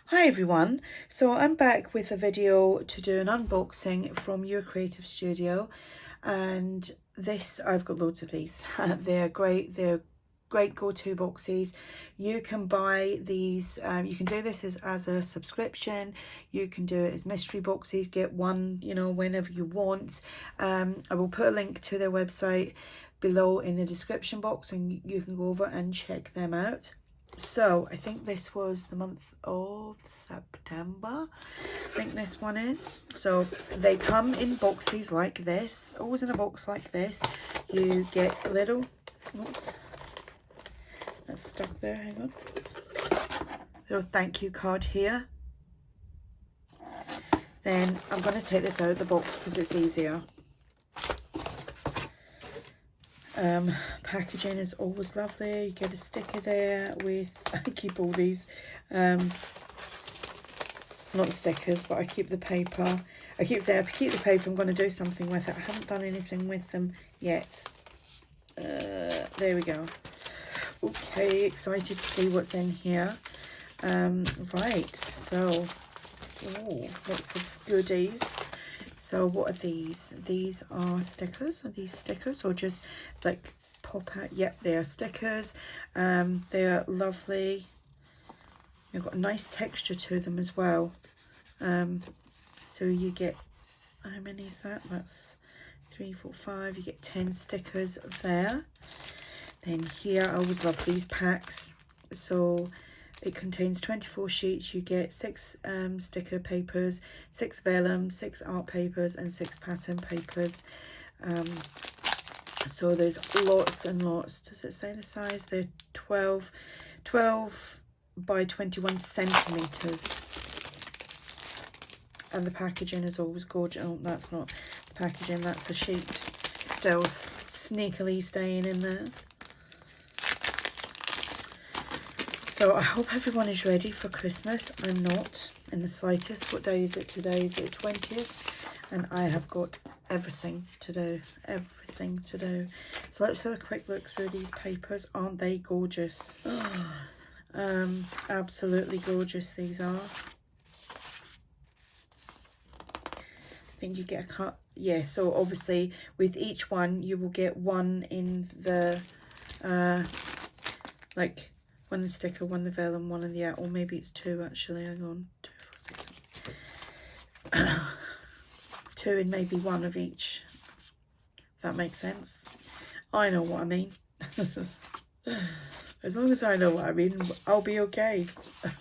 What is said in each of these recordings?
Hi everyone, so I'm back with a video to do an unboxing from Your Creative Studio, and I've got loads of these. They're great go-to boxes. You can buy these, you can do this as a subscription, you can do it as mystery boxes, get one, whenever you want. I will put a link to their website below in the description box and you can go over and check them out. So I think this was the month of September, I think this one is. So they come in boxes like this, always in a box like this. You get a little, oops, that's stuck there, hang on. Little thank you card here. Then I'm going to take this out of the box because it's easier. Packaging is always lovely. You get a sticker there with, I keep all these, not stickers, but I keep the paper. I keep the paper. I'm going to do something with it. I haven't done anything with them yet. There we go. Okay, excited to see what's in here. Right, so, lots of goodies. So what are these? These are stickers. Are these stickers or just like pop out? Yep, they are stickers. They are lovely. They've got a nice texture to them as well. So you get, how many is that? That's 3, 4, 5. You get 10 stickers there. Then here, I always love these packs. So it contains 24 sheets. You get 6 sticker papers, 6 vellum, 6 art papers, and 6 pattern papers. So there's lots and lots. Does it say the size? They're 12 by 21 centimeters. And the packaging is always gorgeous. Oh, that's not the packaging, that's the sheet. Still sneakily staying in there. So I hope everyone is ready for Christmas. I'm not in the slightest. What day is it today? Is it the 20th? And I have got everything to do. Everything to do. So let's have a quick look through these papers. Aren't they gorgeous? Absolutely gorgeous these are. I think you get a cut. Yeah, so obviously with each one you will get one in the like one the sticker, one the vellum, one in the out, or maybe it's 2 actually. Hang on, 2, 4, 6. 2 in maybe one of each. If that makes sense. I know what I mean. As long as I know what I mean, I'll be okay.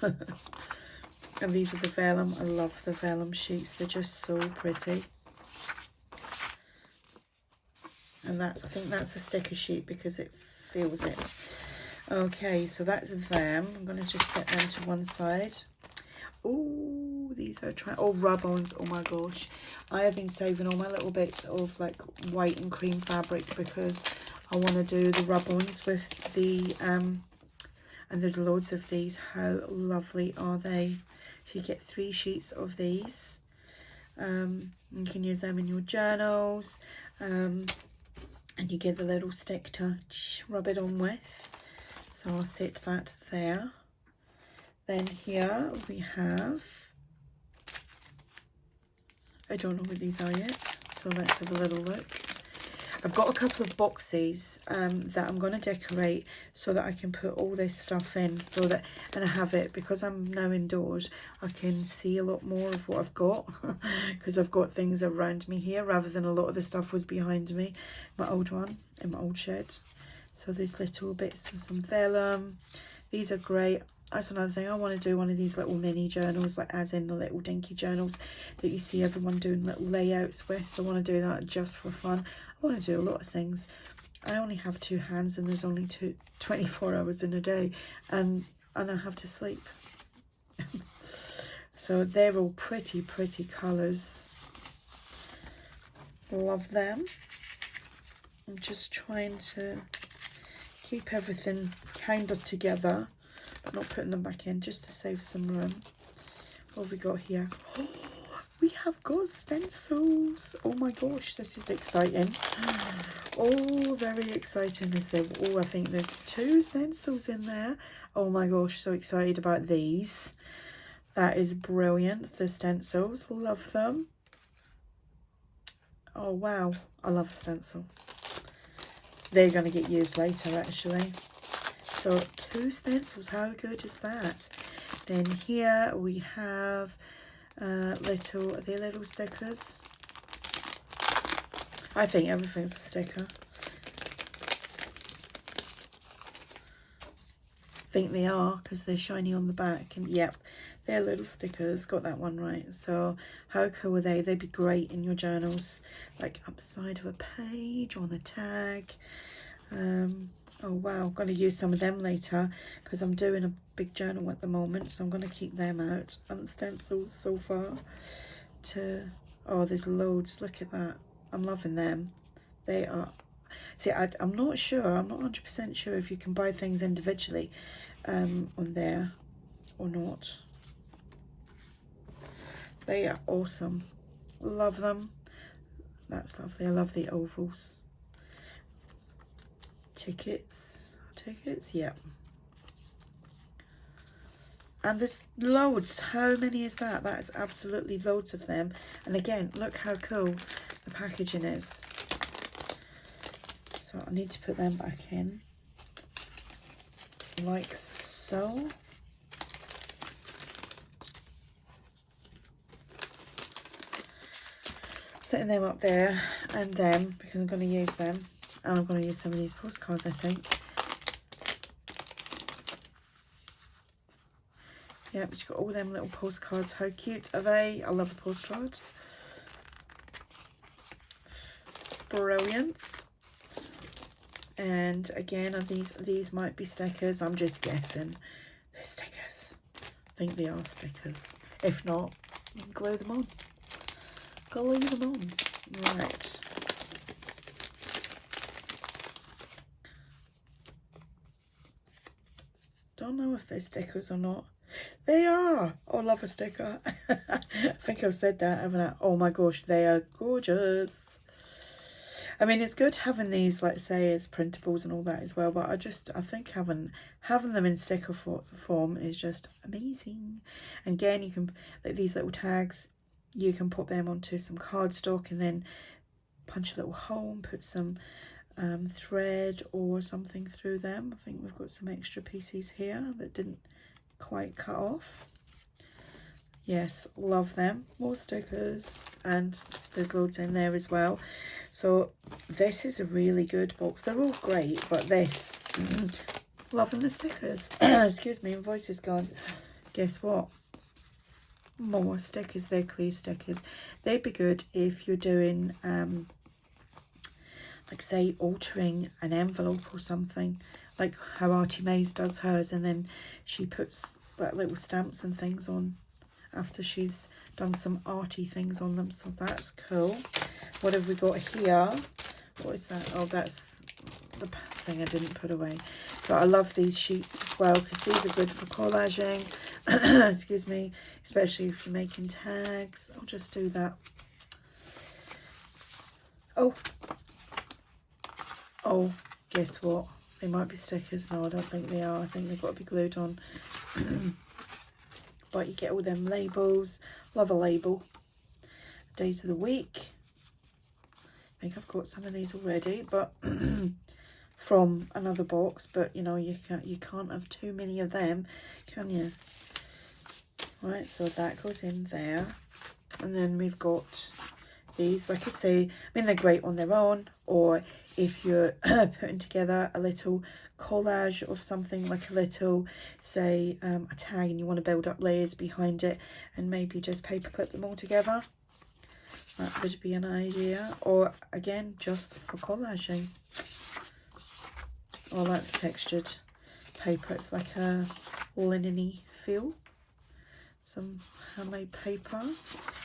And these are the vellum. I love the vellum sheets. They're just so pretty. And I think that's a sticker sheet because it feels it. Okay, so that's them. I'm going to just set them to one side. Oh, these are rub-ons. Oh my gosh. I have been saving all my little bits of like white and cream fabric because I want to do the rub-ons with the, and there's loads of these. How lovely are they? So you get 3 sheets of these. You can use them in your journals. And you get the little stick to rub it on with. So I'll set that there. Then here we have, I don't know what these are yet, so let's have a little look. I've got a couple of boxes that I'm going to decorate so that I can put all this stuff in, so that, and I have it, because I'm now indoors, I can see a lot more of what I've got, because I've got things around me here, rather than a lot of the stuff was behind me, my old one, in my old shed. So there's little bits of some vellum. These are great. That's another thing. I want to do one of these little mini journals, like as in the little dinky journals that you see everyone doing little layouts with. I want to do that just for fun. I want to do a lot of things. I only have 2 hands and there's only 24 hours in a day, and I have to sleep. So they're all pretty colours. Love them. I'm just trying to keep everything kind of together, but not putting them back in, just to save some room. What have we got here? Oh, we have got stencils. Oh my gosh, this is exciting. Oh, very exciting. Is there? Oh, I think there's 2 stencils in there. Oh my gosh, so excited about these. That is brilliant. The stencils, love them. Oh wow, I love a stencil. They're going to get used later actually. So 2 stencils, how good is that? Then here we have little stickers. I think everything's a sticker. I think they are because they're shiny on the back, and yep, they're little stickers. Got that one right. So how cool are they? They'd be great in your journals, like up the side of a page, on a tag. Oh wow, I'm going to use some of them later because I'm doing a big journal at the moment, so I'm going to keep them out. Stencils so far. Oh, there's loads. Look at that. I'm loving them. They are. See, I'm not sure. I'm not 100% sure if you can buy things individually on there or not. They are awesome. Love them. That's lovely. I love the ovals. Tickets, yep. And there's loads. How many is that? That is absolutely loads of them. And again, look how cool the packaging is. So I need to put them back in, like so. Setting them up there and them because I'm going to use them. And I'm going to use some of these postcards, I think. Yeah, but you've got all them little postcards. How cute are they? I love a postcard. Brilliant. And again, these might be stickers. I'm just guessing. They're stickers. I think they are stickers. If not, you can glue them on. Glue them on. Right. Don't know if they're stickers or not. They are. Oh, I love a sticker. I think I've said that, haven't I? Oh my gosh, they are gorgeous. I mean, it's good having these, like say, as printables and all that as well, but I think having them in sticker form is just amazing. And again, you can, like these little tags, you can put them onto some cardstock and then punch a little hole and put some thread or something through them. I think we've got some extra pieces here that didn't quite cut off. Yes, love them. More stickers, and there's loads in there as well. So this is a really good box. They're all great, but this, loving the stickers. Excuse me, my voice is gone. Guess what? More stickers. They're clear stickers. They'd be good if you're doing like say altering an envelope or something, like how ARTYmaze does hers, and then she puts like little stamps and things on after she's done some arty things on them. So that's cool. What have we got here? What is that? Oh, that's the thing I didn't put away. So I love these sheets as well because these are good for collaging. Excuse me, especially if you're making tags. I'll just do that. Oh, guess what? They might be stickers. No, I don't think they are. I think they've got to be glued on. But you get all them labels. Love a label. Days of the week. I think I've got some of these already, but from another box. But you know, you can't have too many of them, can you? Right, so that goes in there. And then we've got these, like I say, I mean, they're great on their own, or if you're putting together a little collage of something, like a little, say, a tag, and you want to build up layers behind it and maybe just paper clip them all together. That would be an idea. Or again, just for collaging. I like the textured paper. It's like a linen-y feel. Some handmade paper.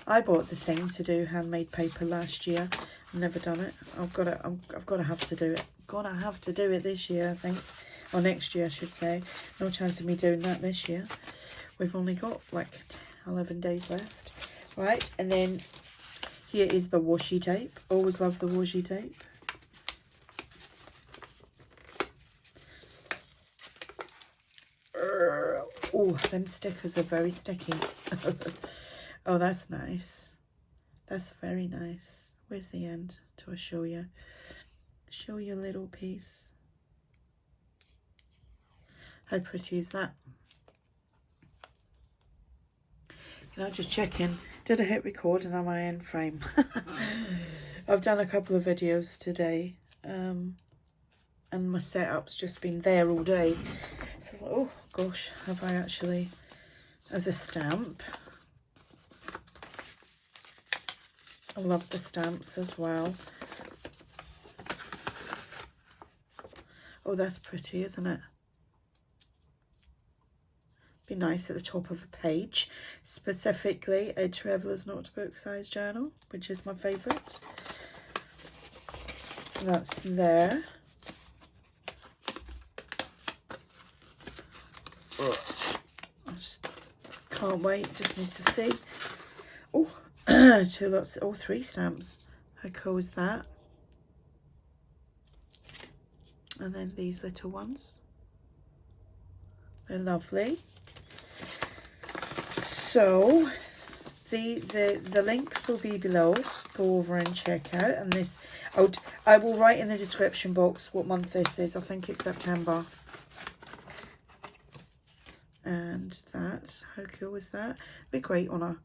I bought the thing to do handmade paper last year. I've never done it. I've got to have to do it. Gonna have to do it this year, I think, or next year I should say. No chance of me doing that this year. We've only got like 11 days left. Right, and then here is the washi tape. Always love the washi tape. Oh, Oh, them stickers are very sticky. Oh, that's nice. That's very nice. Where's the end to show you? Show you a little piece. How pretty is that? You know, just checking. Did I hit record and am I in frame? I've done a couple of videos today. And my setup's just been there all day. So I was like, oh gosh, have I actually, as a stamp. I love the stamps as well. Oh, that's pretty, isn't it? Be nice at the top of a page. Specifically, a Traveller's Notebook size journal, which is my favourite. That's there. I just can't wait, just need to see. Oh, two lots, oh, 3 stamps. How cool is that? And then these little ones. They're lovely. So the links will be below. Go over and check out. And this, I will write in the description box what month this is. I think it's September. And that, how cool is that? Be great on a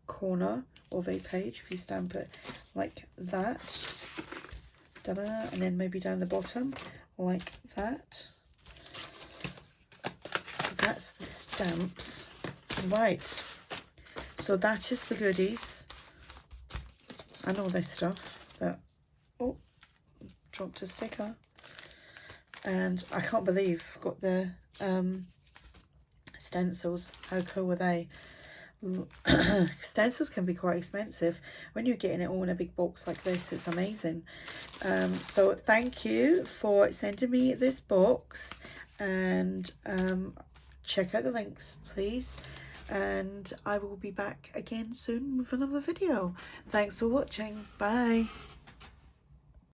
corner of a page if you stamp it like that. Da-da, and then maybe down the bottom like that. So that's the stamps. Right. So that is the goodies. And all this stuff that, oh, dropped a sticker. And I can't believe I've got the stencils. How cool are they? Stencils can be quite expensive. When you're getting it all in a big box like this, it's amazing. So thank you for sending me this box, and check out the links please, and I will be back again soon with another video. Thanks for watching. Bye.